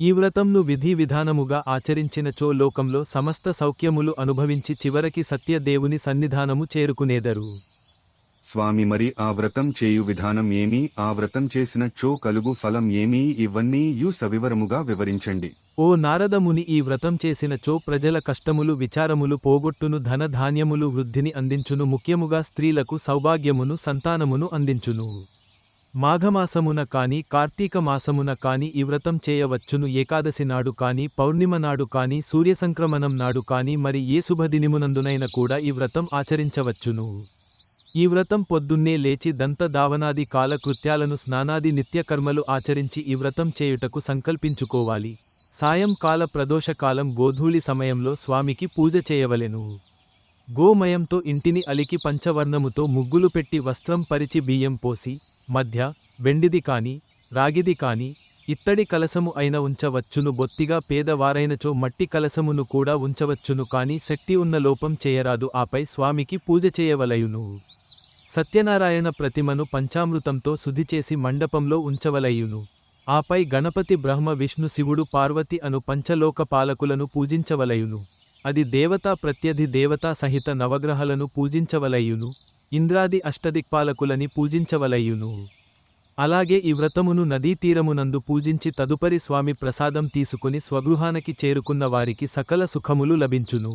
ఈ వ్రతంను విధి విధానముగా ఆచరించినచో లోకంలో సమస్త సౌఖ్యములు అనుభవించి చివరికి సత్యదేవుని సన్నిధానము చేరుకునేదరు. స్వామి, మరి ఆ వ్రతం చేయు విధానం ఏమీ, ఆ వ్రతం చేసినచో కలుగు ఫలం ఏమీ, ఇవన్నీ సవివరముగా వివరించండి. ఓ నారదముని, ఈ వ్రతం చేసినచో ప్రజల కష్టములు విచారములు పోగొట్టును, ధన ధాన్యములు వృద్ధిని అందించును, ముఖ్యముగా స్త్రీలకు సౌభాగ్యమును సంతానమును అందించును. మాఘమాసమున కాని కార్తీక మాసమున కాని ఈ వ్రతం చేయవచ్చును. ఏకాదశి నాడు కాని పౌర్ణిమ నాడు కాని సూర్యసంక్రమణం నాడు కాని మరి ఏ శుభదినిమునందునైన కూడా ఈ వ్రతం ఆచరించవచ్చును. ఈ వ్రతం పొద్దున్నే లేచి దంత దావనాది కాలకృత్యాలను స్నానాది నిత్యకర్మలు ఆచరించి ఈ వ్రతం చేయుటకు సంకల్పించుకోవాలి. సాయంకాల ప్రదోషకాలం గోధూళి సమయంలో స్వామికి పూజ చేయవలెను. గోమయంతో ఇంటిని అలికి పంచవర్ణముతో ముగ్గులు పెట్టి వస్త్రం పరిచి బియ్యం పోసి మధ్య వెండిది కాని రాగిది కాని ఇత్తడి కలసము అయిన ఉంచవచ్చును. బొత్తిగా పేదవారైనచో మట్టి కలసమును కూడా ఉంచవచ్చును, కాని శక్తి ఉన్న లోపం చేయరాదు. ఆపై స్వామికి పూజ చేయవలయును. సత్యనారాయణ ప్రతిమను పంచామృతంతో శుద్ధిచేసి మండపంలో ఉంచవలయును. ఆపై గణపతి బ్రహ్మ విష్ణు శివుడు పార్వతి అను పంచలోక పాలకులను పూజించవలయును. అది దేవతా ప్రత్యధి దేవతా సహిత నవగ్రహాలను పూజించవలయును. ఇంద్రాది అష్టదిక్పాలకులని పూజించవలయును. అలాగే ఈ వ్రతమును నదీ తీరమునందు పూజించి తదుపరి స్వామి ప్రసాదం తీసుకుని స్వగృహానికి చేరుకున్న వారికి సకల సుఖములు లభించును.